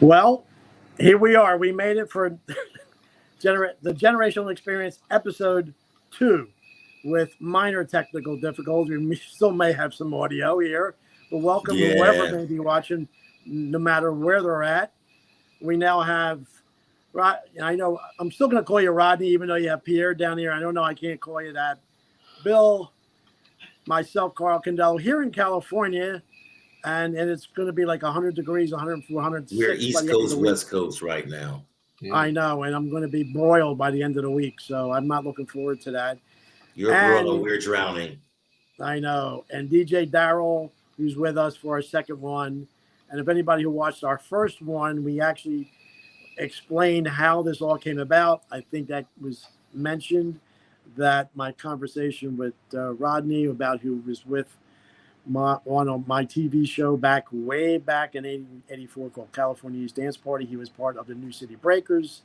Well, here we are. We made it for the Generational Experience episode 2 with minor technical difficulties. We still may have some audio here, but welcome whoever Yeah. may be watching, no matter where they're at. We now have, I know I'm still going to call you Rodney, even though you have Pierre down here. I don't know. I can't call you that. Bill, myself, Carl Condello, here in California. And it's going to be like 100 degrees, 104, 106. We're East Coast, West Coast right now. Yeah. I know, and I'm going to be broiled by the end of the week, so I'm not looking forward to that. You're broiling, we're drowning. I know. And DJ Daryl, who's with us for our second one. And if anybody who watched our first one, we actually explained how this all came about. I think that was mentioned, that my conversation with Rodney about who was with on my TV show way back in 1984 called California East Dance Party. He was part of the New City Breakers.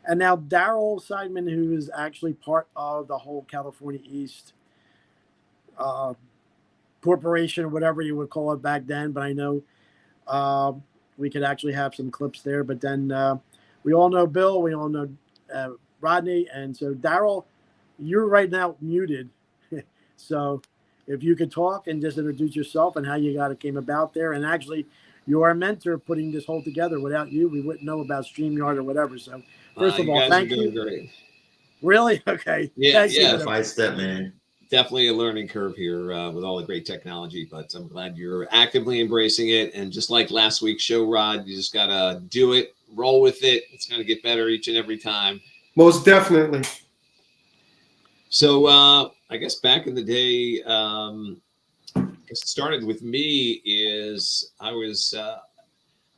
And now Daryl Seidman, who is actually part of the whole California East corporation, whatever you would call it back then. But I know we could actually have some clips there. But then we all know Bill, we all know Rodney. And so Daryl, you're right now muted. So if you could talk and just introduce yourself and how you came about there. And actually, you're our mentor putting this whole together. Without you, we wouldn't know about StreamYard or whatever. So first of all, thank you. Great. Really? Okay. Yeah, Five step, man. Definitely a learning curve here with all the great technology, but I'm glad you're actively embracing it. And just like last week's show, Rod, you just got to do it, roll with it. It's going to get better each and every time. Most definitely. So I guess back in the day, it started with me is I was,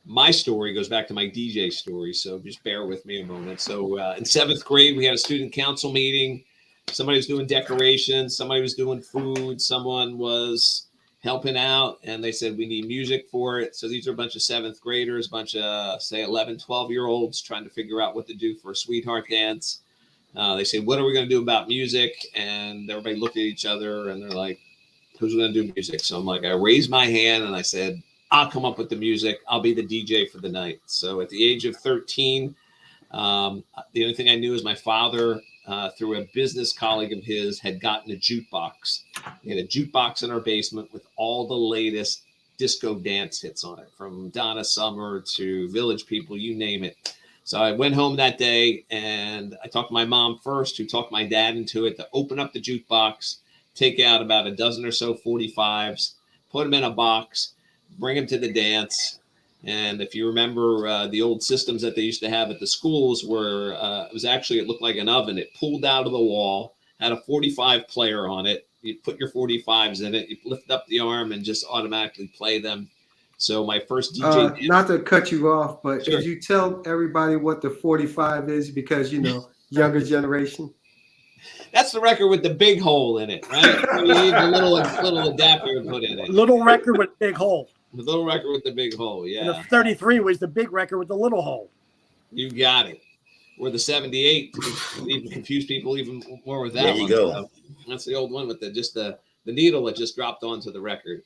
my story goes back to my DJ story. So just bear with me a moment. So in 7th grade, we had a student council meeting. Somebody was doing decorations. Somebody was doing food. Someone was helping out. And they said, we need music for it. So these are a bunch of 7th graders, a bunch of, say, 11, 12-year-olds trying to figure out what to do for a sweetheart dance. They said, what are we going to do about music? And everybody looked at each other and they're like, who's going to do music? So I'm like, I raised my hand and I said, I'll come up with the music. I'll be the DJ for the night. So at the age of 13, the only thing I knew is my father, through a business colleague of his, had gotten a jukebox. He had a jukebox in our basement with all the latest disco dance hits on it, from Donna Summer to Village People, you name it. So I went home that day and I talked to my mom first, who talked my dad into it to open up the jukebox, take out about a dozen or so 45s, put them in a box, bring them to the dance. And if you remember the old systems that they used to have at the schools where it looked like an oven. It pulled out of the wall, had a 45 player on it. You put your 45s in it, you lift up the arm and just automatically play them. So my first DJ. Not to cut you off, but Sure. Could you tell everybody what the 45 is? Because, younger generation. That's the record with the big hole in it, right? You need the little adapter to put in it. Little record with big hole. The little record with the big hole, yeah. And the 33 was the big record with the little hole. You got it. Or the 78, even confuse people even more with that there you one. go. So that's the old one with the needle that just dropped onto the record.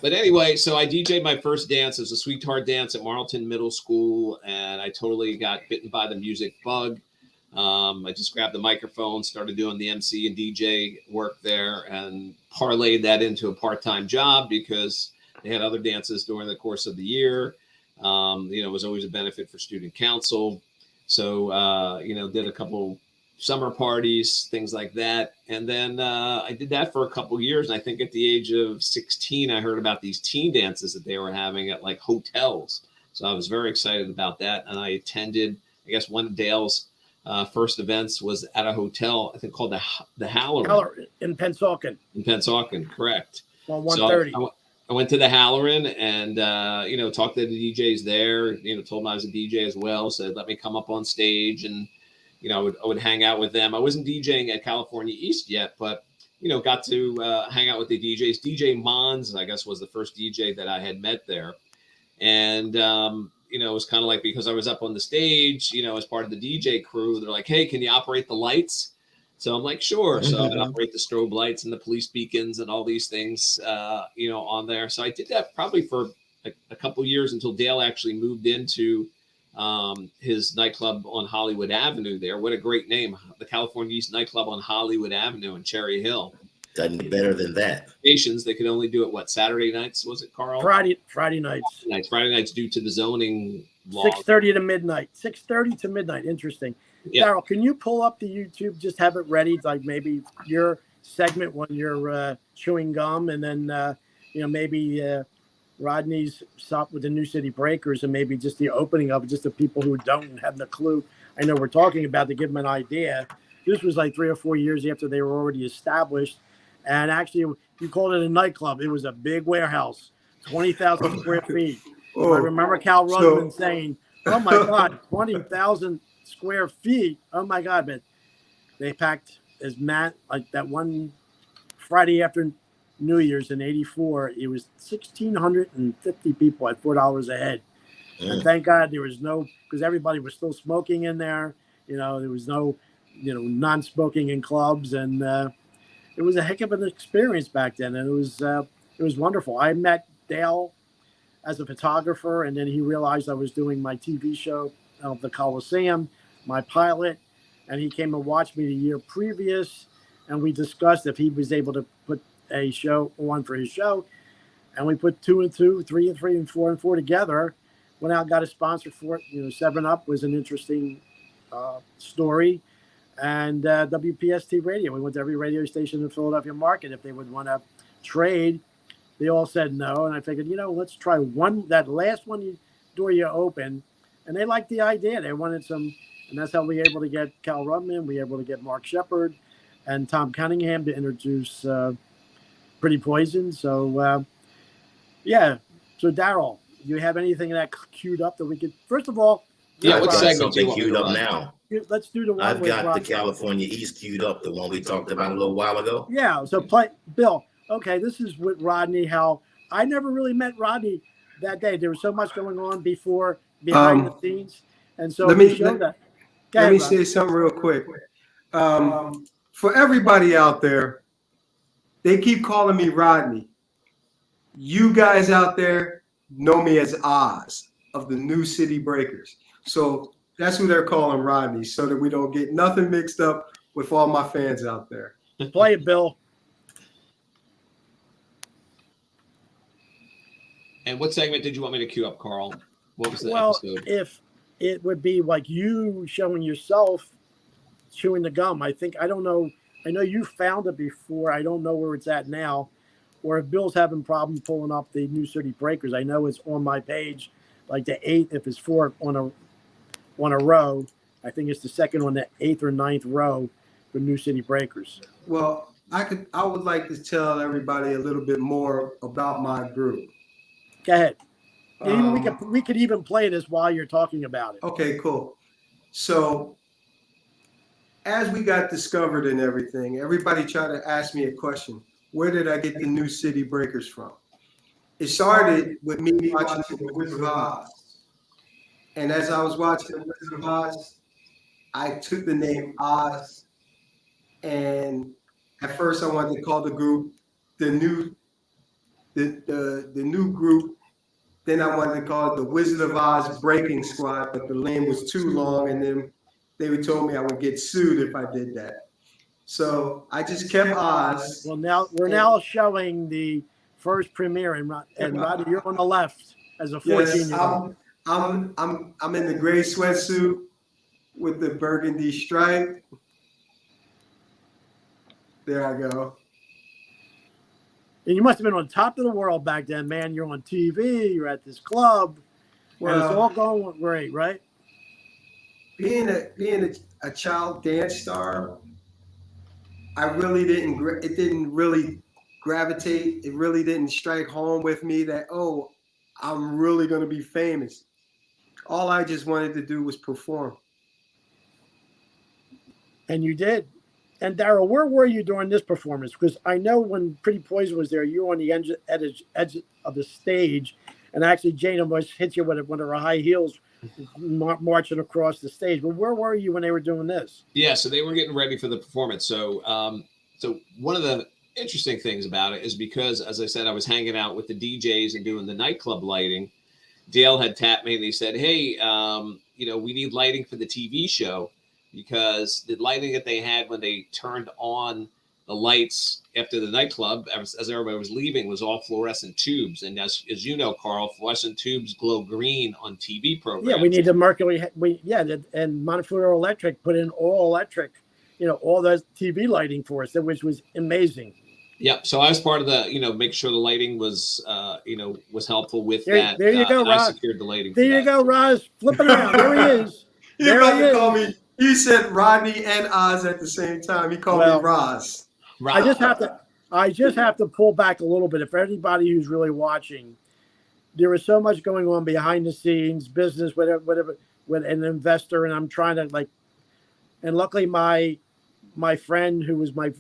But anyway, so I DJ'd my first dance. It was a sweetheart dance at Marlton Middle School, and I totally got bitten by the music bug. I just grabbed the microphone, started doing the MC and DJ work there, and parlayed that into a part-time job because they had other dances during the course of the year. It was always a benefit for student council. So, did a couple summer parties, things like that. And then I did that for a couple years. And I think at the age of 16, I heard about these teen dances that they were having at like hotels. So I was very excited about that. And I attended, I guess, one of Dale's first events was at a hotel, I think called the Halloran. In Pennsauken. In Pennsauken, correct. On 130. So I went to the Halloran and, talked to the DJs there, told them I was a DJ as well. Said, let me come up on stage and, I would hang out with them. I wasn't DJing at California East yet, but, got to hang out with the DJs. DJ Mons, I guess, was the first DJ that I had met there. And, it was kind of like, because I was up on the stage, as part of the DJ crew, they're like, hey, can you operate the lights? So I'm like, sure. So I would operate the strobe lights and the police beacons and all these things, on there. So I did that probably for a couple years until Dale actually moved into his nightclub on Hollywood Avenue there. What a great name. The California East Nightclub on Hollywood Avenue in Cherry Hill. Doesn't get better than that. Stations, they could only do it, what, Saturday nights, was it, Carl? Friday nights. Friday nights due to the zoning law. 6:30 to midnight. 6:30 to midnight. Interesting. Yeah. Daryl, can you pull up the YouTube? Just have it ready, like maybe your segment when you're chewing gum, and then maybe Rodney's stop with the New City Breakers, and maybe just the opening of it, just the people who don't have the clue. I know we're talking about to give them an idea. This was like 3 or 4 years after they were already established, and actually, you called it a nightclub. It was a big warehouse, 20,000 square feet. Oh, I remember Cal Rudman saying, "Oh my God, 20,000 square feet! Oh my God!" But they packed as Matt like that one Friday after New Year's in '84. It was 1,650 people at $4 a head, and thank God there was no, because everybody was still smoking in there. There was no, non-smoking in clubs, and it was a heck of an experience back then, and it was wonderful. I met Dale as a photographer, and then he realized I was doing my TV show of the Coliseum, my pilot, and he came and watched me the year previous, and we discussed if he was able to put a show on for his show, and we put 2 and 2, 3 and 3, and 4 and 4 together. Went out and got a sponsor for it. 7 Up was an interesting story, and WPST Radio. We went to every radio station in the Philadelphia market if they would want to trade. They all said no, and I figured, let's try that last door you open, and they liked the idea. They wanted some, and that's how we were able to get Cal Rudman. We were able to get Mark Shepard and Tom Cunningham to introduce Pretty Poison. So, So, Daryl, you have anything that queued up that we could, first of all, Yeah, what I've got segment do you something want me queued to up run? now. let's do the one I've with got the Rob. California East queued up, the one we talked about a little while ago. Yeah, so play Bill. Okay, this is with Rodney. How I never really met Rodney that day. There was so much going on behind the scenes, and so let we me showed that. Go let ahead, me Rob. say something real quick. For everybody out there, they keep calling me Rodney. You guys out there know me as Oz of the New City Breakers. So that's who they're calling Rodney, so that we don't get nothing mixed up with all my fans out there. Play it, Bill. And what segment did you want me to queue up, Carl? What was the Well, episode? if it would be like you showing yourself chewing the gum, I don't know. I know you found it before. I don't know where it's at now, or if Bill's having problem pulling up the New City Breakers. I know it's on my page, like the 8th. If it's 4 on a row, I think it's the second on the 8th or 9th row for New City Breakers. Well, I would like to tell everybody a little bit more about my group. Go ahead. We could even play this while you're talking about it. Okay, cool. So as we got discovered and everything, everybody tried to ask me a question. Where did I get the New City Breakers from? It started with me watching The Wizard of Oz. And as I was watching The Wizard of Oz, I took the name Oz. And at first I wanted to call the group the new group. Then I wanted to call it the Wizard of Oz Breaking Squad, but the name was too long, and then they told me I would get sued if I did that. So I just kept Oz. Well, now we're showing the first premiere, and Rodney, you're on the left as a 14-year-old. I'm in the gray sweatsuit with the burgundy stripe. There I go. And you must have been on top of the world back then, man. You're on TV. You're at this club. Well, it's all going great, right? Being a child dance star, I really didn't. It didn't really gravitate. It really didn't strike home with me that I'm really going to be famous. All I just wanted to do was perform. And you did. And Daryl, where were you during this performance? Because I know when Pretty Poison was there, you were on the edge of the stage, and actually Jane almost hit you with one of her high heels marching across the stage. But where were you when they were doing this? Yeah, so they were getting ready for the performance. So, so one of the interesting things about it is because, as I said, I was hanging out with the DJs and doing the nightclub lighting. Dale had tapped me and he said, "Hey, we need lighting for the TV show, because the lighting that they had when they turned on the lights after the nightclub, as everybody was leaving, was all fluorescent tubes. And as you know, Carl, fluorescent tubes glow green on TV programs. Yeah, we need the Mercury. And Montefiore Electric put in all electric, all the TV lighting for us, which was amazing. Yep. So I was part of the, make sure the lighting was, was helpful with that. There you go, and I Roz. secured the lighting. There you go, Roz. Flip it around. There he is. You're about to call me. He said Rodney and Oz at the same time. He called me Roz. I just have to pull back a little bit. If anybody who's really watching, there is so much going on behind the scenes, business, whatever, with an investor, and I'm trying to and luckily my friend who was my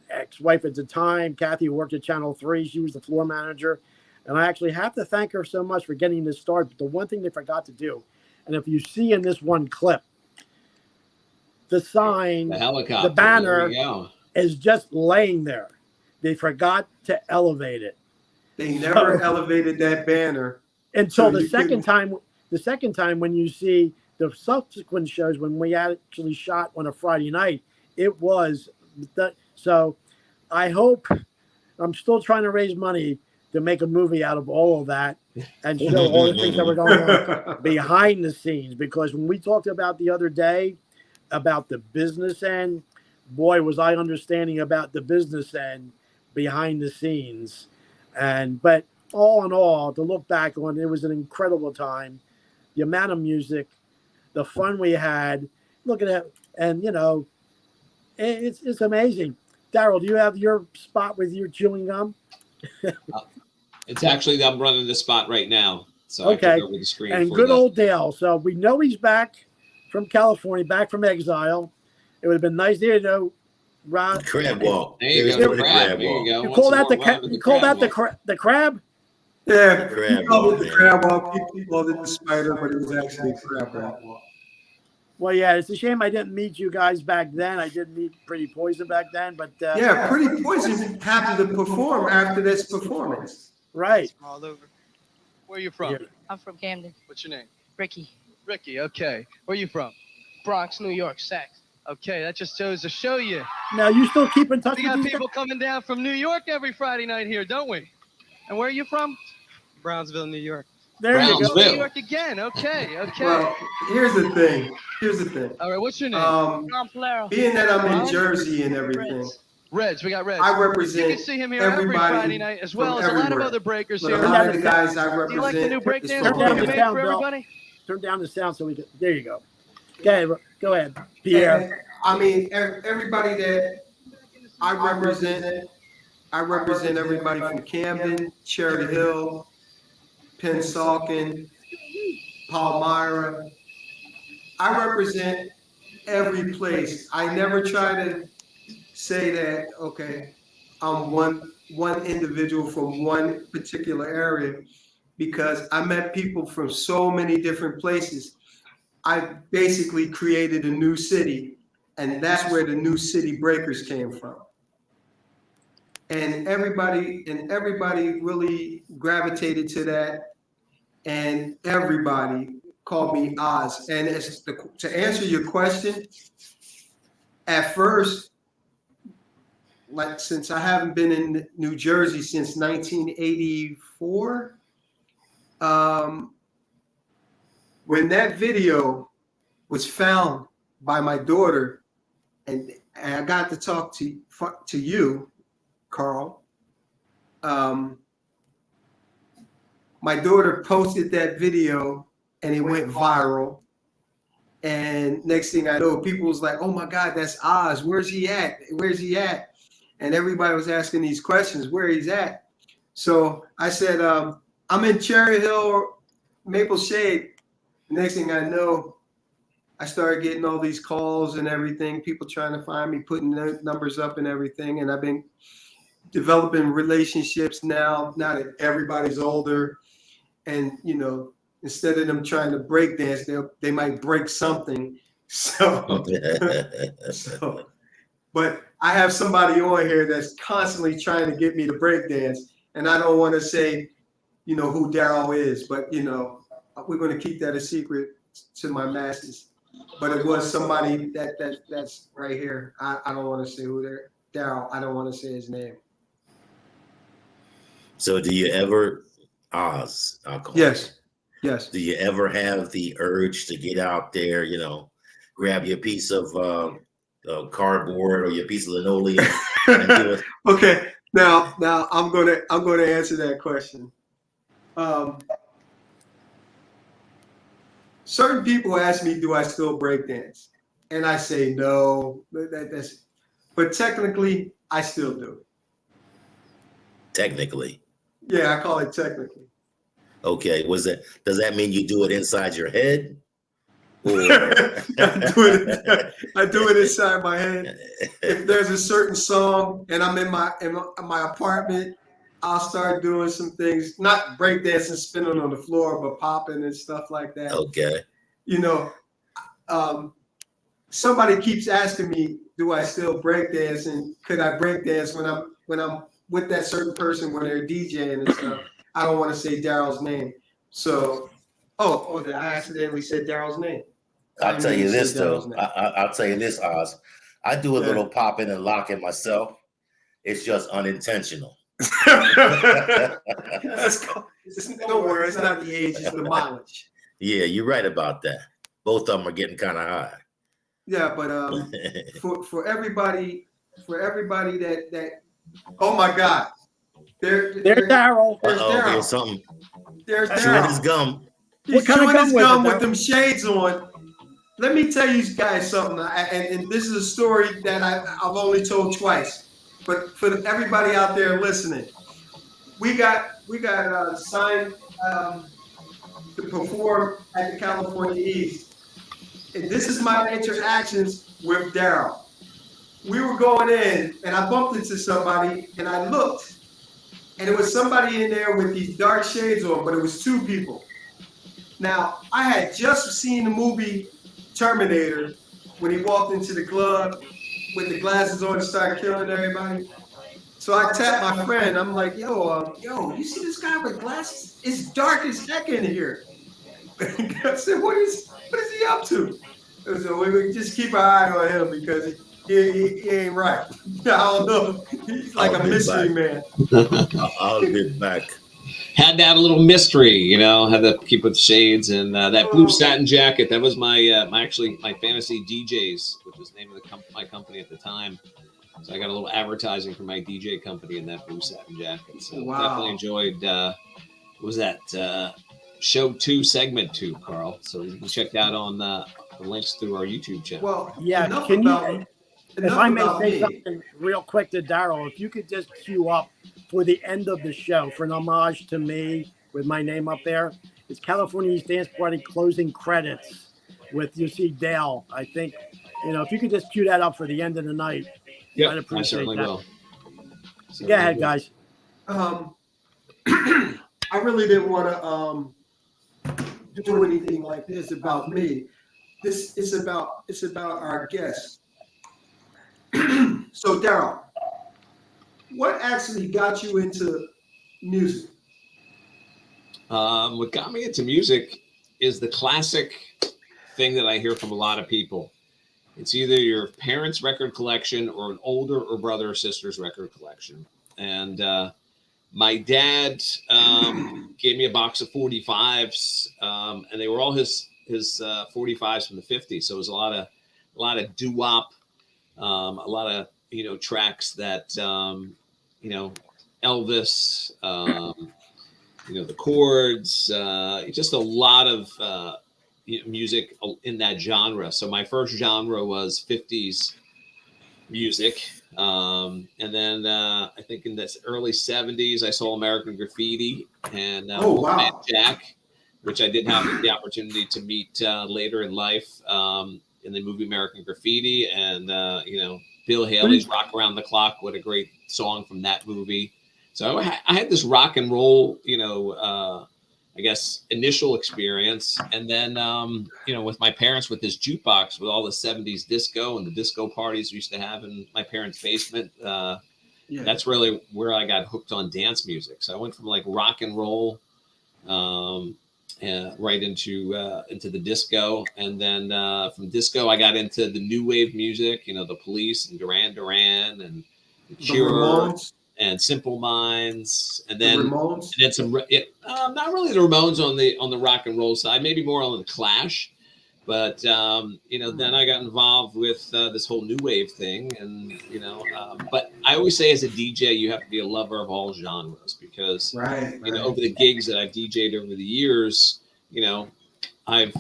ex-wife at the time, Kathy, who worked at Channel 3, she was the floor manager, and I actually have to thank her so much for getting this started. But the one thing they forgot to do, and if you see in this one clip, the sign, the helicopter, the banner is just laying there. They forgot to elevate it. They never elevated that banner until the second time. The second time, when you see the subsequent shows, when we actually shot on a Friday night, it was so. I hope, I'm still trying to raise money to make a movie out of all of that and show all the things that were going on behind the scenes. Because when we talked about the other day about the business end, boy, was I understanding about the business end behind the scenes. But all in all, to look back on, it was an incredible time. The amount of music, the fun we had, look at it. And, it's amazing. Daryl, do you have your spot with your chewing gum? It's actually, I'm running the spot right now. So okay. I took over the screen. And good old Dale. So we know he's back from California, back from exile. It would have been nice to know, Rob. Crab walk. There you go. There you go. You call that the crab? Yeah, crab he called it the walk, crab walk. People called it the spider, but it was actually a crab walk. Well, yeah, it's a shame I didn't meet you guys back then. I did meet Pretty Poison back then, but yeah, Pretty Poison happened to perform after this performance. Right. All over. Where are you from? Yeah. I'm from Camden. What's your name? Ricky. Ricky. Okay. Where are you from? Bronx, New York, Saks. Okay, that just goes to show you. Now, you still keep in touch We with got these people guys? coming down from New York every Friday night here, don't we? And where are you from? Brownsville, New York. There you Brownsville. go. New York again. Okay. Well, here's the thing. All right, what's your name? Tom Falero. Being that I'm in Jersey and everything, Reds. We got Reds. I You represent can see him here every everybody Friday night, as well from as a lot of everywhere. other breakers but here. a lot of the guys I Do you like the new represent is breakdance from Turn down we the made sound, for Bill. everybody? Turn down the sound so we can. There you go. Okay, go ahead, Pierre. I mean, everybody that I represent everybody from Camden, Cherry Hill, Pennsauken, Palmyra. I represent every place. I never try to say that, okay, I'm one individual from one particular area, because I met people from so many different places. I basically created a new city, and that's where the New City Breakers came from. And everybody really gravitated to that, and everybody called me Oz. And to answer your question, at first, like, since I haven't been in New Jersey since 1984, when that video was found by my daughter, and I got to talk to you, Carl, my daughter posted that video and it went viral. And next thing I know, people was like, oh my God, that's Oz. Where's he at? Where's he at? And everybody was asking these questions, where he's at. So I said, I'm in Cherry Hill, Maple Shade. Next thing I know, I started getting all these calls and everything, people trying to find me, putting the numbers up and everything. And I've been developing relationships now that everybody's older. And, instead of them trying to break dance, they might break something. So, but I have somebody on here that's constantly trying to get me to break dance. And I don't want to say, who Daryl is, but, we're going to keep that a secret to my masses. But it was somebody that's right here. I don't want to say who they're. Daryl. I don't want to say his name. So do you ever, Oz, I'll call Yes. you, Yes. do you ever have the urge to get out there, grab your piece of cardboard or your piece of linoleum and do it? Okay. Now I'm gonna answer that question. Certain people ask me, do I still break dance? And I say no. But technically, I still do. Technically. Yeah, I call it technically. Okay. Does that mean you do it inside your head? Or I do it inside my head. If there's a certain song and I'm in my apartment, I'll start doing some things, not breakdancing, spinning on the floor, but popping and stuff like that. Okay. Somebody keeps asking me, do I still breakdance and could I breakdance when I'm with that certain person when they're DJing and stuff? I don't want to say Daryl's name. So, I accidentally said Daryl's name. I'll tell you this though. I'll tell you this, Oz. I do a little popping and locking myself. It's just unintentional. Don't worry, it's not the age, it's the mileage. Yeah, you're right about that. Both of them are getting kind of high. Yeah, but for everybody that oh my God, There's Daryl. There's Uh-oh, Daryl. there's something. There's Chewing his Daryl. gum. He's What kind of chewing gum his was it, gum with Daryl? them shades on. Let me tell you guys something, and this is a story that I've only told twice. But for everybody out there listening, we got signed to perform at the California East. And this is my interactions with Daryl. We were going in, and I bumped into somebody, and I looked, and it was somebody in there with these dark shades on, but it was two people. Now, I had just seen the movie Terminator when he walked into the club with the glasses on and started killing everybody. So I tapped my friend. I'm like, yo, you see this guy with glasses? It's dark as heck in here. I said, what is he up to? So we just keep our eye on him because he ain't right. I don't know. He's like a mystery man. I'll get back. Had to have a little mystery, had to keep with the shades and that blue satin jacket. That was my fantasy DJs, which was the name of my company at the time. So I got a little advertising for my DJ company in that blue satin jacket. So definitely enjoyed, was that show 2, segment 2, Carl. So you can check that on the links through our YouTube channel. Well, Yeah, if I may say something real quick to Daryl, if you could just queue up for the end of the show for an homage to me with my name up there. It's California East Dance Party closing credits with, you see, Dale. I think, if you could just cue that up for the end of the night, yeah, I'd appreciate I certainly that. will. Go ahead, guys. I really didn't want to do anything like this about me. This is about our guests. So, Daryl, what actually got you into music? What got me into music is the classic thing that I hear from a lot of people. It's either your parents' record collection or an older or brother or sister's record collection. And my dad gave me a box of 45s, and they were all his 45s from the 50s. So it was a lot of doo-wop, a lot of tracks that Elvis, the Chords, just a lot of music in that genre. So my first genre was 50s music. And then I think in the early 70s, I saw American Graffiti and Man Jack, which I did have the opportunity to meet later in life in the movie American Graffiti. And, Bill Haley's Rock Around the Clock. What a great song from that movie. So I had this rock and roll, initial experience. And then, with my parents with this jukebox with all the 70s disco and the disco parties we used to have in my parents' basement. That's really where I got hooked on dance music. So I went from like rock and roll right into the disco, and then from disco I got into the new wave music. You know, the Police and Duran Duran and the The Cure Ramones. and Simple Minds, and The then Ramones. some not really the Ramones on the rock and roll side, maybe more on the Clash. But then I got involved with this whole new wave thing, and but I always say as a DJ, you have to be a lover of all genres, because Right. over the gigs that I've DJ'd over the years, I've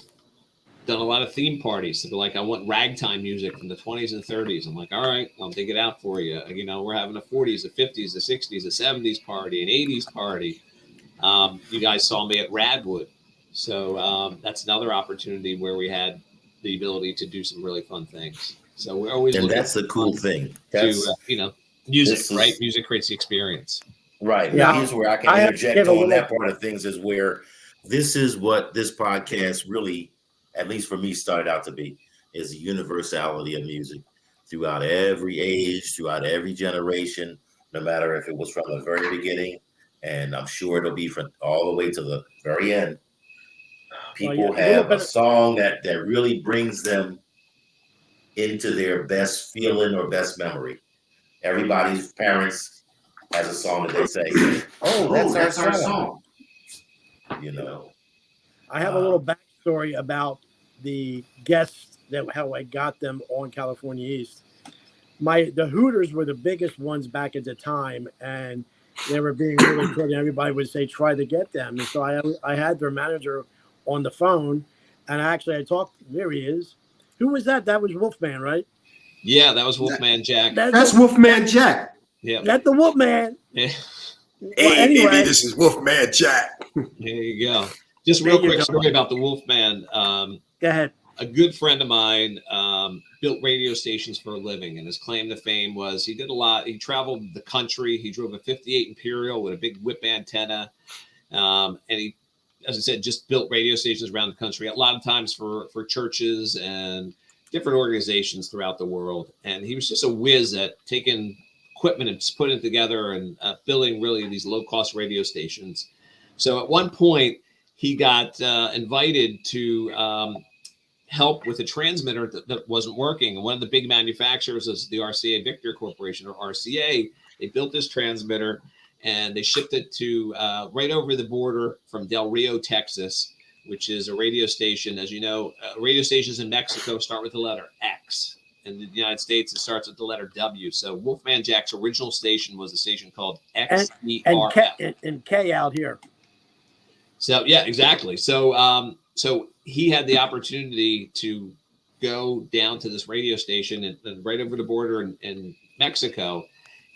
done a lot of theme parties. So like, I want ragtime music from the 20s and 30s. I'm like, all right, I'll dig it out for you. We're having a 40s, a 50s, a 60s, a 70s party, an 80s party. You guys saw me at Radwood. So that's another opportunity where we had the ability to do some really fun things. So we're always And looking that's the cool thing. That's music, right? Music creates the experience. right. Yeah. Now, here's where I can I have to interject give a on little- that part of things, is where this is what this podcast really, at least for me, started out to be, is the universality of music throughout every age, throughout every generation, no matter if it was from the very beginning, and I'm sure it'll be from all the way to the very end. People have a song that really brings them into their best feeling or best memory. Everybody's parents has a song that they say, "Oh, that's our song." I have a little backstory about the guests, how I got them on California East. The Hooters were the biggest ones back at the time, and they were being really good. And everybody would say, try to get them. And so I had their manager on the phone, and actually I talked. There he is. Who was that? That was Wolfman, right? Yeah, that was Wolfman Jack. That's Wolfman Jack. Yeah. That's the Wolfman. Yeah. Well, anyway, this is Wolfman Jack. There you go. Just real quick story about the Wolfman. Go ahead. A good friend of mine built radio stations for a living, and his claim to fame was he did a lot. He traveled the country. He drove a 58 Imperial with a big whip antenna, and he, as I said, just built radio stations around the country. A lot of times for churches and different organizations throughout the world. And he was just a whiz at taking equipment and just putting it together and building really these low-cost radio stations. So at one point, he got invited to help with a transmitter that wasn't working. And one of the big manufacturers is the RCA Victor Corporation, or RCA. They built this transmitter and they shipped it to right over the border from Del Rio, Texas, which is a radio station. As you know, radio stations in Mexico start with the letter X. In the United States, it starts with the letter W. So Wolfman Jack's original station was a station called XERF. And K out here. So yeah, exactly. So so he had the opportunity to go down to this radio station and right over the border in Mexico,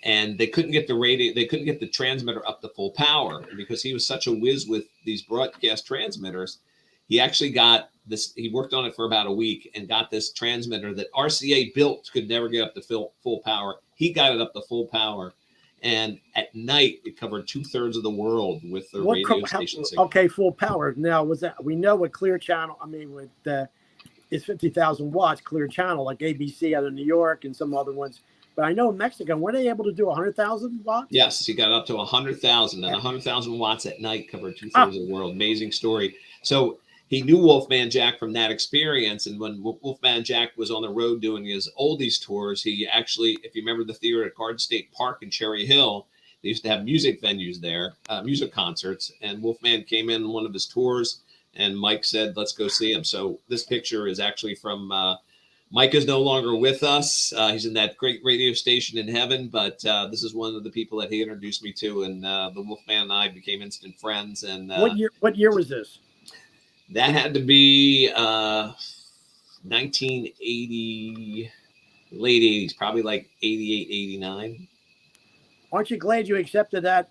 and they couldn't get the transmitter up to full power. And because he was such a whiz with these broadcast transmitters, he actually got this. He worked on it for about a week and got this transmitter that RCA built, could never get up to full power. He got it up to full power. And at night, it covered 2/3 of the world with the radio station signal. Okay, full power. Now, was that, we know with Clear Channel, I mean, with it's 50,000 watts, Clear Channel, like ABC out of New York and some other ones. But I know in Mexico, were they able to do 100,000 watts? Yes, he got up to 100,000, and 100,000 watts at night covered 2/3 of the world. Amazing story. So he knew Wolfman Jack from that experience. And when Wolfman Jack was on the road doing his oldies tours, he actually, if you remember the theater at Garden State Park in Cherry Hill, they used to have music venues there, music concerts. And Wolfman came in one of his tours, and Mike said, let's go see him. So this picture is actually from Mike is no longer with us. He's in that great radio station in heaven, but this is one of the people that he introduced me to. And the Wolfman and I became instant friends. And What year was this? That had to be 1980, late 80s, probably like 88, 89. Aren't you glad you accepted that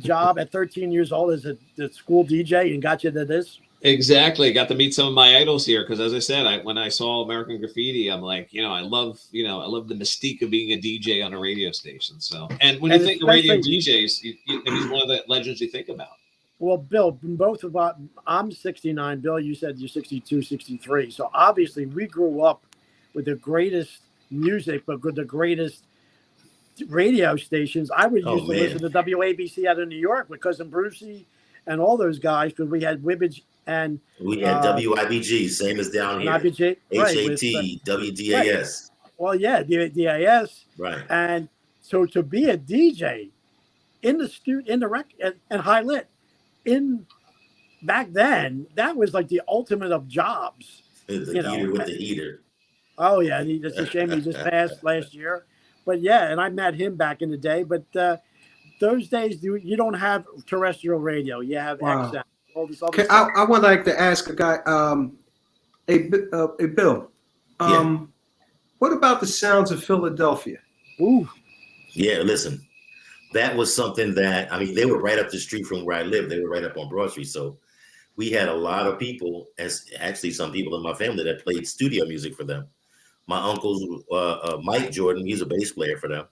job at 13 years old as a school DJ and got you to this? Exactly. Got to meet some of my idols here because, as I said, when I saw American Graffiti, I'm like, I love the mystique of being a DJ on a radio station. So, and when you think of radio DJs, he's one of the legends you think about. Well, Bill, both of us, I'm 69. Bill, you said you're 62, 63. So obviously we grew up with the greatest music, but with the greatest radio stations. I would used to listen to WABC out of New York with Cousin Brucey and all those guys, because we had Wibbage and We had WIBG, same as down here. IBJ, right, with, HAT, WDAS. well, yeah, DIS, Right. and so to be a DJ in the in the rec and high lit in back then, that was like the ultimate of jobs. The You know, heater with the heater. Oh yeah, it's a shame he just passed last year, but yeah, and I met him back in the day. But those days, you don't have terrestrial radio; you have Wow. XM. All this other Okay, stuff. I would like to ask a guy, hey, Bill, what about the sounds of Philadelphia? Ooh, Yeah, listen, that was something that, I mean, they were right up the street from where I lived. They were right up on Broad Street. So we had a lot of people, as actually some people in my family that played studio music for them. My uncle's Mike Jordan, he's a bass player for them.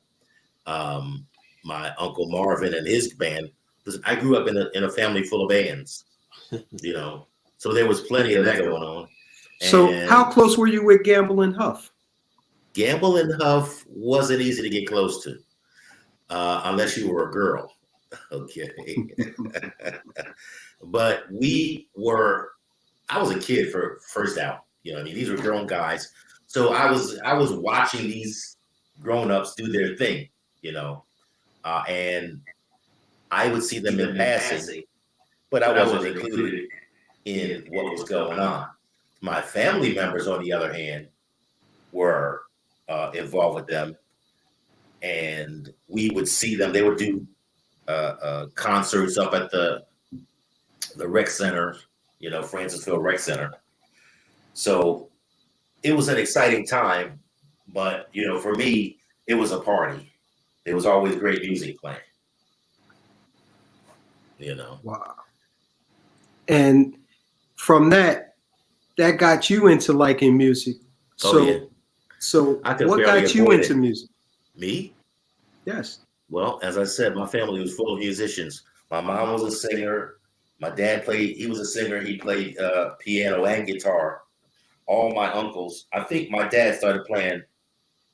My uncle Marvin and his band. Listen, I grew up in a family full of bands, you know, so there was plenty of that going on. So And how close were you with Gamble and Huff? Gamble and Huff wasn't easy to get close to, unless you were a girl. Okay. But I was a kid for first out. You know, I mean, these were grown guys. So I was watching these grown-ups do their thing, you know, and I would see them in passing, but I wasn't included in what was going on. My family members, on the other hand, were involved with them, and we would see them. They would do concerts up at the rec center, you know, Francisville Rec Center. So it was an exciting time, but you know, for me, it was a party. There was always great music playing. You know. Wow. And from that got you into liking music. So, Oh, yeah. so I could what barely got you avoid into it. music? Me? Yes. Well, as I said, my family was full of musicians. My mom was a singer. My dad he was a singer. He played piano and guitar. All my uncles, I think my dad started playing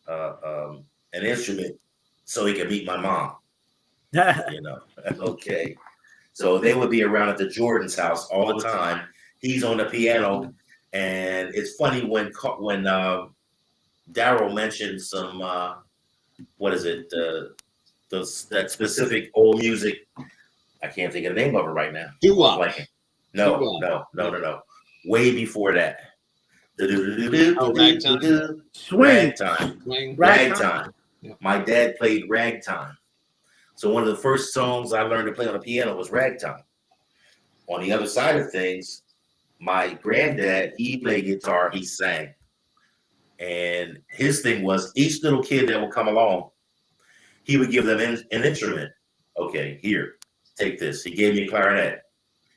an instrument so he could meet my mom, you know. Okay. So they would be around at the Jordan's house all the time. He's on the piano. And it's funny when Daryl mentioned some, what is it? That specific old music. I can't think of the name of it right now. Doo-wop. Like, no. Way before that. Ragtime. swing. Ragtime. Swing. Ragtime. Yep. My dad played ragtime. So one of the first songs I learned to play on the piano was ragtime. On the other side of things, my granddad, he played guitar, he sang. And his thing was each little kid that would come along, he would give them an instrument. Okay, here, take this. He gave me a clarinet.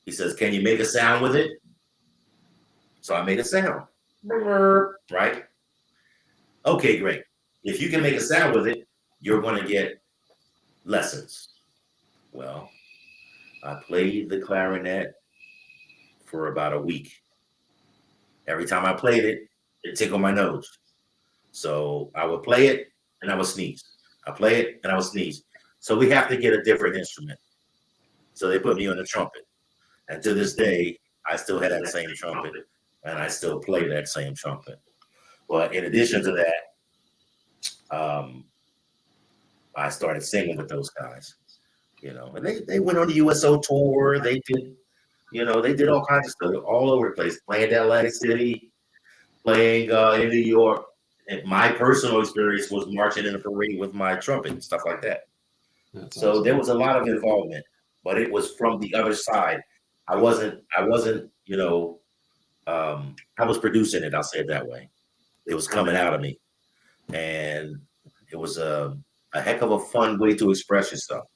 He says, can you make a sound with it? So I made a sound. Right? Okay, great. If you can make a sound with it, you're going to get lessons. Well, I played the clarinet for about a week. Every time I played it, it tickled my nose. So I would play it and I would sneeze. I play it and I would sneeze. So we have to get a different instrument. So they put me on the trumpet. And to this day, I still have that same trumpet and I still play that same trumpet. But in addition to that, I started singing with those guys, you know, and they went on the USO tour. They did, you know, they did all kinds of stuff all over the place, playing in Atlantic City, playing in New York. And my personal experience was marching in a parade with my trumpet and stuff like that. That's So awesome. there was a lot of involvement, but it was from the other side. I wasn't, you know, I was producing it. I'll say it that way. It was coming out of me, and it was a heck of a fun way to express yourself.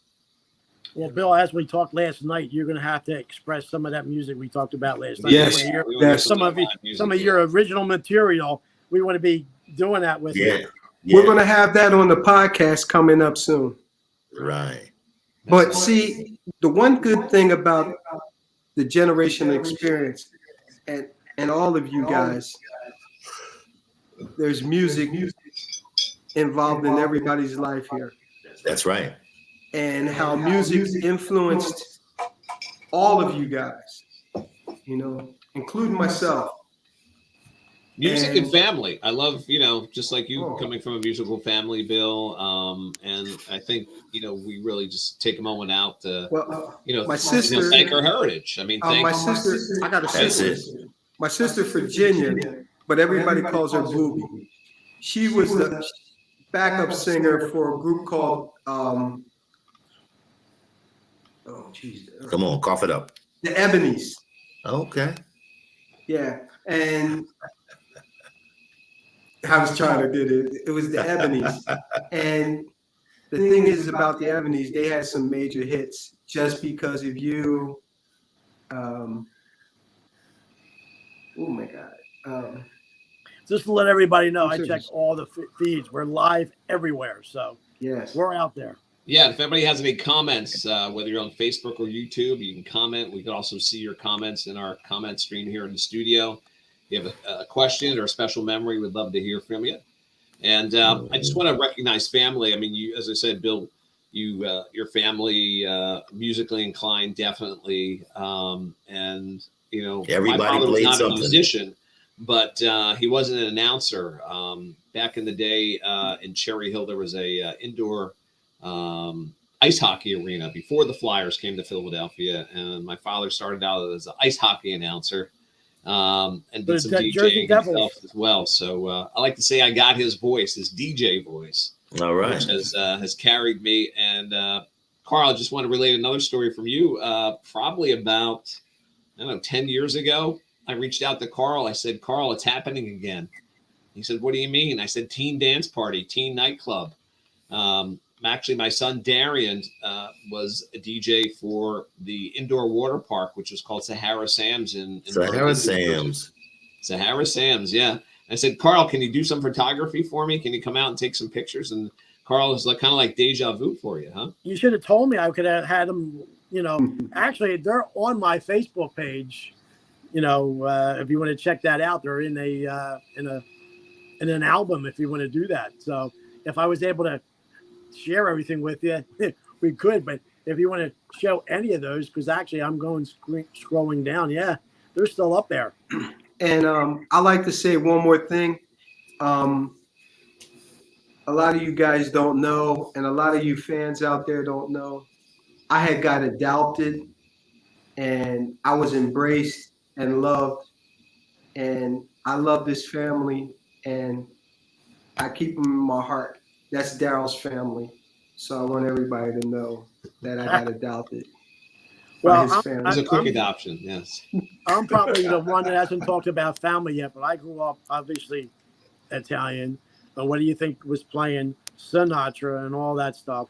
Well, Bill, as we talked last night, you're going to have to express some of that music we talked about last night. Yes. We wanna hear We wanna hear Yes. some of your original material. We want to be doing that with Yeah, you. We're going to have that on the podcast coming up soon. right. But see, the one good thing about the generational experience and all of you guys, there's music involved in everybody's life here. That's right. And how music influenced all of you guys. including myself. Music and And- family. I love, just like you Oh. coming from a musical family, Bill. And I think, we really just take a moment out to, Well, my sister, thank our heritage. I mean, thank my sister, I got a That's sister. it. My sister Virginia, but everybody calls her Booby. She was the backup singer for a group called Come on, cough it up. the Ebonies. Okay. Yeah, and I was trying to get it. It was the Ebonies, and the thing is about the Ebonies, they had some major hits. Just Because of You. Oh my God. Just to let everybody know, I Serious. check all the feeds. We're live everywhere, so Yes. we're out there. Yeah, if anybody has any comments, whether you're on Facebook or YouTube, you can comment. We can also see your comments in our comment stream here in the studio. If you have a question or a special memory, we'd love to hear from you. And I just want to recognize family. I mean, you, as I said, Bill, your family, musically inclined, definitely. And Everybody my father was played not something. a musician, but he wasn't an announcer. Back in the day in Cherry Hill, there was a indoor ice hockey arena before the Flyers came to Philadelphia, and my father started out as an ice hockey announcer and The did some Jersey DJing Devils. himself as well. So I like to say I got his voice, his DJ voice, All right. which has carried me. And Carl, I just want to relate another story from you. Probably about 10 years ago, I reached out to Carl. I said, Carl, it's happening again. He said, what do you mean? I said, teen dance party, teen nightclub. Actually, my son Darian was a DJ for the indoor water park, which was called Sahara Sam's in Sahara Berlin, New Jersey. Sam's. Sahara Sam's, yeah. I said, Carl, can you do some photography for me? Can you come out and take some pictures? And Carl is kind of like deja vu for you, huh? You should have told me. I could have had them. Actually, they're on my Facebook page. If you want to check that out, they're in an album. If you want to do that, so if I was able to share everything with you, we could. But if you want to show any of those, because actually I'm going scrolling down. Yeah, they're still up there. And I like to say one more thing. A lot of you guys don't know, and a lot of you fans out there don't know. I had got adopted, and I was embraced and loved, and I love this family, and I keep them in my heart. That's Daryl's family, so I want everybody to know that I got adopted by Well, his family. It's a quick adoption, yes. I'm probably the one that hasn't talked about family yet, but I grew up obviously Italian. But what do you think was playing Sinatra and all that stuff?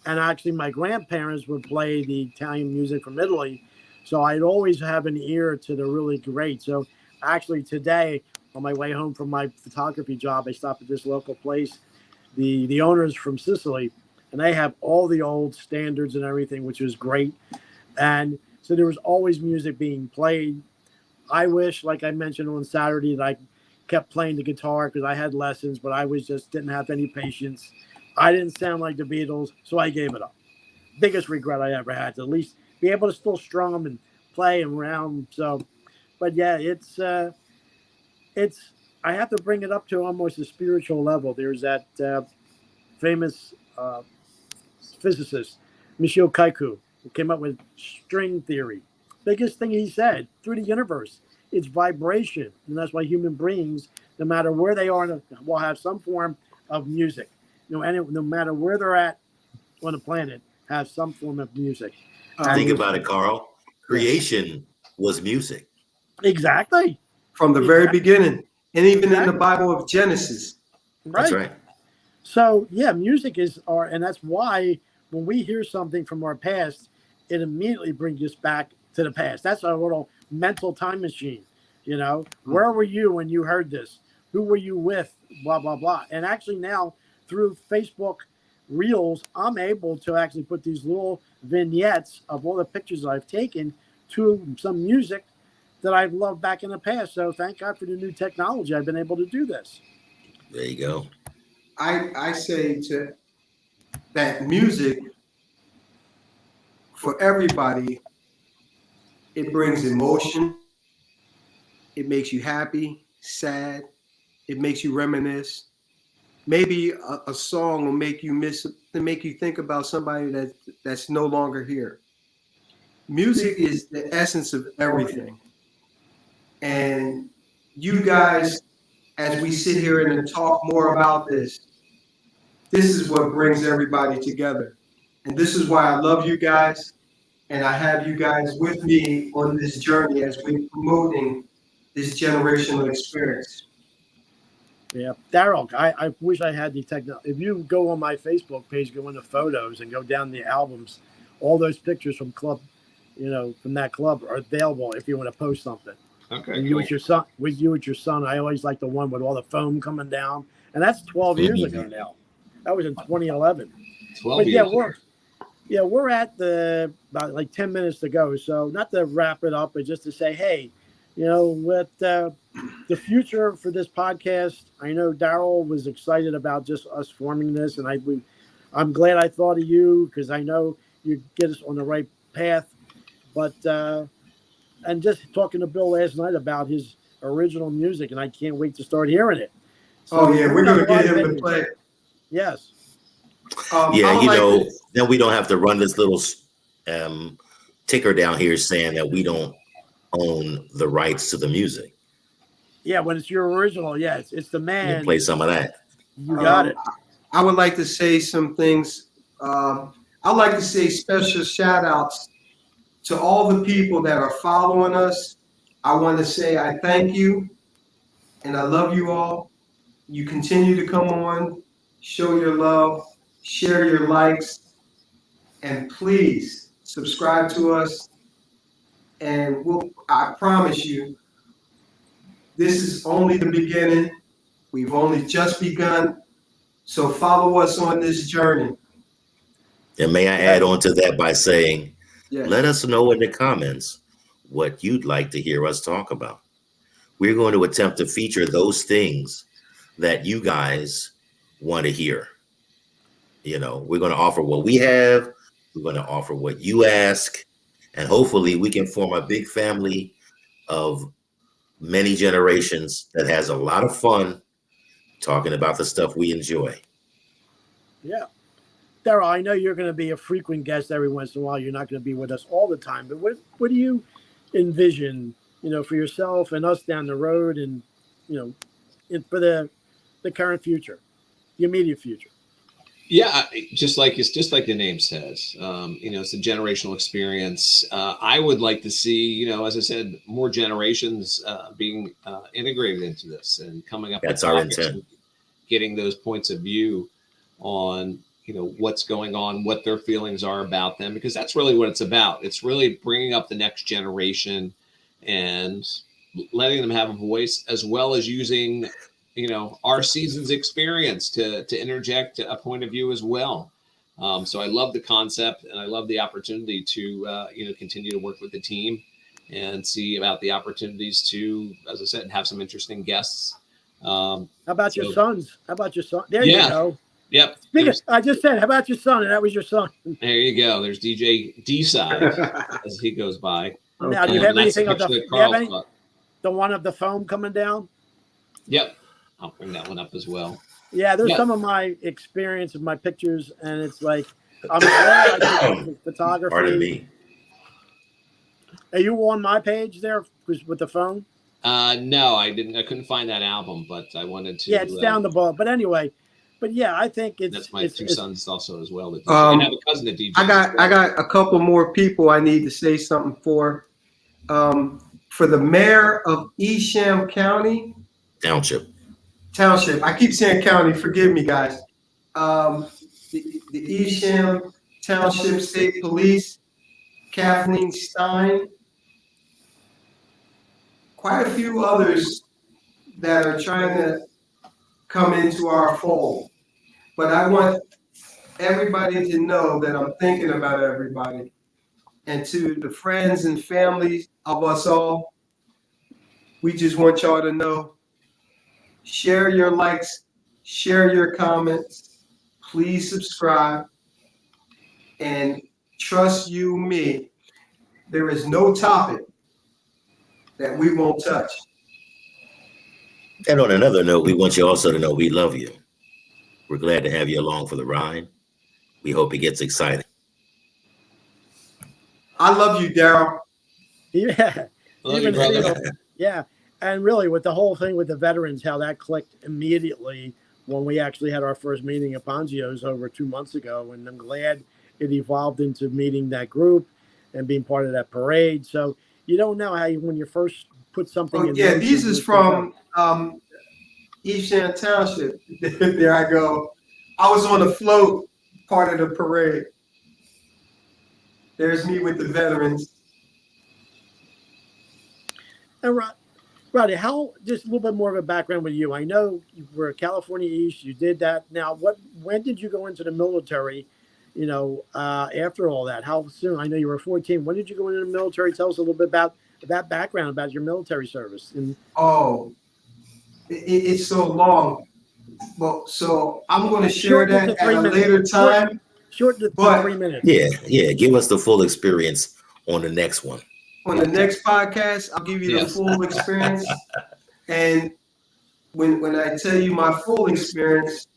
And actually, my grandparents would play the Italian music from Italy, so I'd always have an ear to the really great. So actually, today on my way home from my photography job, I stopped at this local place. The owner's from Sicily, and they have all the old standards and everything, which was great. And so there was always music being played. I wish, like I mentioned on Saturday, that I kept playing the guitar because I had lessons, but I didn't have any patience. I didn't sound like the Beatles, so I gave it up. Biggest regret I ever had, to at least be able to still strum and play and round. So, but yeah, it's I have to bring it up to almost a spiritual level. There's that famous physicist, Michio Kaku, who came up with string theory. Biggest thing he said, through the universe, it's vibration. And that's why human beings, no matter where they are, will have some form of music. No matter where they're at on the planet, have some form of music. Think about it, Carl. Creation was music. Exactly. From the very beginning, and even in the Bible of Genesis. Right. That's right. So yeah, music is and that's why when we hear something from our past, it immediately brings us back to the past. That's our little mental time machine. Where were you when you heard this? Who were you with? Blah, blah, blah. And actually now through Facebook Reels, I'm able to actually put these little vignettes of all the pictures that I've taken to some music that I've loved back in the past. So thank God for the new technology. I've been able to do this. There you go. I say to that music, for everybody, it brings emotion, It makes you happy, sad. It makes you reminisce. Maybe a song will make you make you think about somebody that's no longer here. Music is the essence of everything. And you guys, as we sit here and talk more about this is what brings everybody together. And this is why I love you guys. And I have you guys with me on this journey as we're promoting this generational experience. Yeah, Daryl, I wish I had the technology. If you go on my Facebook page, go into photos and go down the albums, all those pictures from from that club are available if you want to post something. Okay. And you with your son, I always like the one with all the foam coming down, and that's 12 years ago now. That was in 2011. 12 But years. we're at about like 10 minutes to go. So not to wrap it up, but just to say, hey, with the future for this podcast, I know Daryl was excited about just us forming this, and I'm glad I thought of you because I know you get us on the right path. But and just talking to Bill last night about his original music, and I can't wait to start hearing it. So we're gonna get him to play. Yes. Then we don't have to run this little ticker down here saying that we don't own the rights to the music. Yeah, when it's your original, yes, it's the man. You can play some of that. You got it. I would like to say some things. I'd like to say special shout outs to all the people that are following us. I want to say I thank you and I love you all. You continue to come on, show your love, share your likes, and please subscribe to us. And I promise you, this is only the beginning. We've only just begun. So follow us on this journey. And may I add on to that by saying, Yes. let us know in the comments what you'd like to hear us talk about. We're going to attempt to feature those things that you guys want to hear. We're going to offer what we have. We're going to offer what you ask. And hopefully we can form a big family of many generations that has a lot of fun talking about the stuff we enjoy. Yeah. Daryl, I know you're going to be a frequent guest every once in a while. You're not going to be with us all the time. But what do you envision, for yourself and us down the road and, for the current future, the immediate future? Yeah, just like the name says, it's a generational experience. I would like to see, as I said, more generations being integrated into this and coming up. That's with our topics, intent. Getting those points of view on, what's going on, what their feelings are about them, because that's really what it's about. It's really bringing up the next generation and letting them have a voice, as well as using our season's experience to interject a point of view as well. So I love the concept and I love the opportunity to, continue to work with the team and see about the opportunities to, as I said, have some interesting guests. How about your sons? How about your son? There you go. Yep. I just said, how about your son? And that was your son. There you go. There's DJ D-Side as he goes by. Now, do you have anything of the one of the foam coming down? Yep. I'll bring that one up as well. Yeah, there's some of my experience of my pictures, and it's like I'm glad I did photography. Pardon me. Are you on my page there with the phone? No, I didn't. I couldn't find that album, but I wanted to. Yeah, it's down the ball. But anyway, I think that's my two sons also as well. I have a cousin that DJ. I got a couple more people I need to say something for. For the mayor of Evesham County. Township. I keep saying county. Forgive me, guys. The Evesham Township State Police, Kathleen Stein. Quite a few others that are trying to come into our fold. But I want everybody to know that I'm thinking about everybody. And to the friends and families of us all, we just want y'all to know, share your likes, share your comments, please subscribe, and trust me, there is no topic that we won't touch. And on another note, we want you also to know we love you. We're glad to have you along for the ride. We hope it gets exciting. I love you, Daryl. Yeah. Love you, Even brother. Theo, yeah. And really, with the whole thing with the veterans, how that clicked immediately when we actually had our first meeting at Ponzio's over 2 months ago. And I'm glad it evolved into meeting that group and being part of that parade. So you don't know how you, when you first put something Oh, in. yeah, motion, these is it's gonna from East Shan Township. There I go. I was on the float part of the parade. There's me with the veterans. go. And Roddy, how, just a little bit more of a background with you. I know you were at California East, you did that. Now, when did you go into the military? After all that, how soon? I know you were 14. When did you go into the military? Tell us a little bit about that background, about your military service. And Oh, it's so long. Well, so I'm going to share short it to that at 3 a minutes. later time. Short to But- 3 minutes. Yeah. Give us the full experience on the next one. On the next podcast, I'll give you the Yes. full experience. And when I tell you my full experience,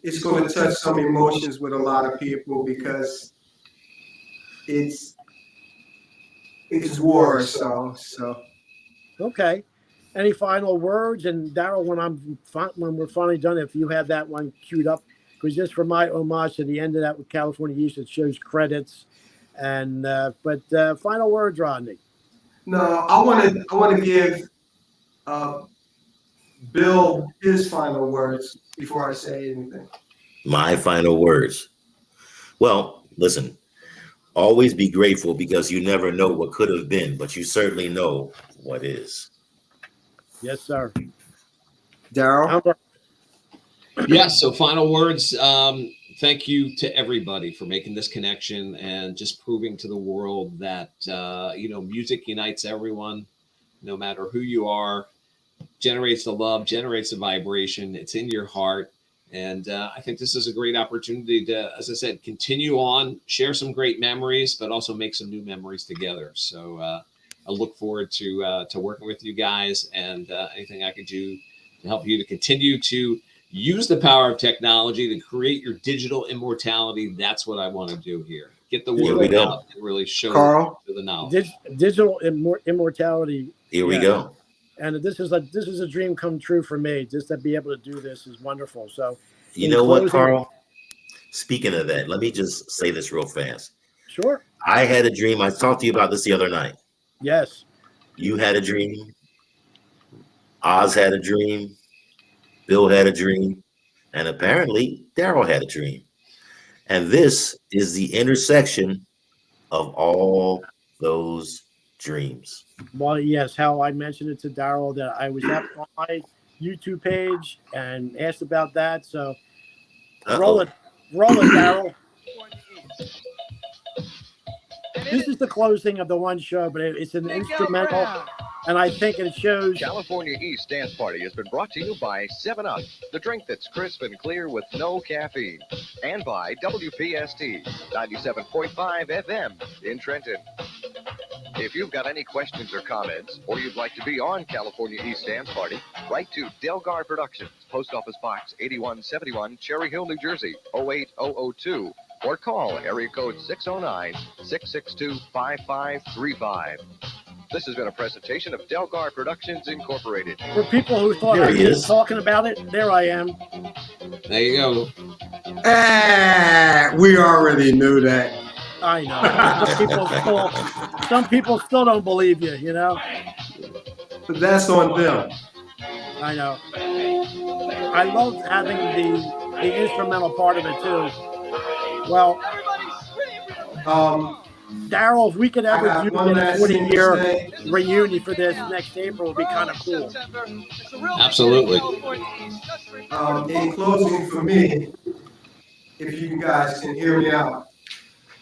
it's going to touch some emotions with a lot of people because it's war. So Okay. Any final words? And Daryl, when we're finally done, if you have that one queued up, because just for my homage to the end of that with California East, it shows credits. And but final words, Rodney. no, I want to give Bill his final words before I say anything. My final words. Well, listen, always be grateful because you never know what could have been, but you certainly know what is. Yes, sir. Daryl. Albert. Yeah, so final words. Thank you to everybody for making this connection and just proving to the world that music unites everyone, no matter who you are, generates the love, generates the vibration. It's in your heart. And I think this is a great opportunity to, as I said, continue on, share some great memories, but also make some new memories together. So I look forward to working with you guys, and anything I can do to help you to continue to use the power of technology to create your digital immortality. That's what I want to do here. Get the Here we word go. out and really show Carl. the knowledge. Digital immortality. Here we Yeah. go. And this is a dream come true for me. Just to be able to do this is wonderful. So You in know what, closing- Carl? Speaking of that, let me just say this real fast. Sure. I had a dream. I talked to you about this the other night. Yes. You had a dream. Oz had a dream. Bill had a dream. And apparently, Daryl had a dream. And this is the intersection of all those dreams. Well, yes, how I mentioned it to Daryl that I was at my YouTube page and asked about that. So roll it, Daryl. This is the closing of the one show, but it's an instrumental, and I think it shows. California East Dance Party has been brought to you by 7-Up, the drink that's crisp and clear with no caffeine, and by WPST 97.5 FM in Trenton. If you've got any questions or comments, or you'd like to be on California East Dance Party, write to Delgar Productions, Post Office Box 8171, Cherry Hill, New Jersey, 08002, or call area code 609-662-5535. This has been a presentation of Delgar Productions Incorporated. For people who thought There I he was is. talking about it, there I am. There you go. We already knew that. I know. Some people still don't believe you. You know. But that's on them. I know. I love having the instrumental part of it too. Well, Daryl, if we could I ever got do one a last thing to 40-year say. reunion for this next April, would be kind of cool. Absolutely. In closing for me, if you guys can hear me out.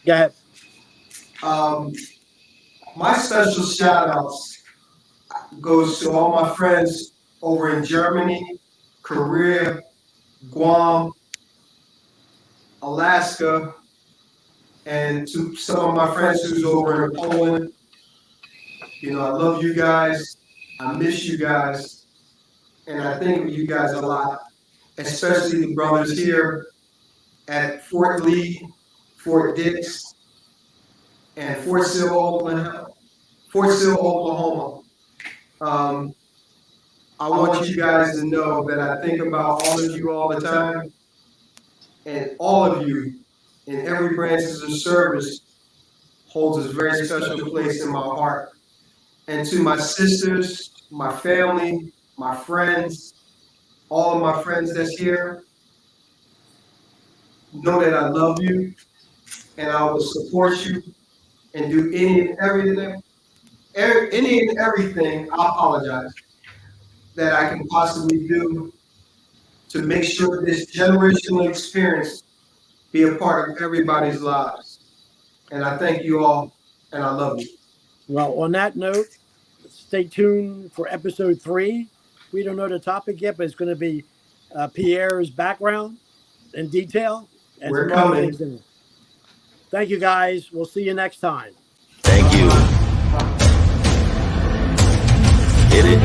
Go ahead. My special shout outs goes to all my friends over in Germany, Korea, Guam, Alaska, and to some of my friends who's over in Poland. You know, I love you guys. I miss you guys. and I think of you guys a lot, especially the brothers here at Fort Lee, Fort Dix, and Fort Sill, Oklahoma. I want you guys to know that I think about all of you all the time, and all of you in every branch of service holds a very special place in my heart. And to my sisters, my family, my friends, all of my friends that's here, know that I love you and I will support you and do any and everything, I apologize, that I can possibly do to make sure this generational experience be a part of everybody's lives. And I thank you all, and I love you. Well, on that note, stay tuned for episode 3. We don't know the topic yet, but it's going to be Pierre's background in detail. And We're some other coming. things in it. Thank you, guys. We'll see you next time. Thank you. Hit it.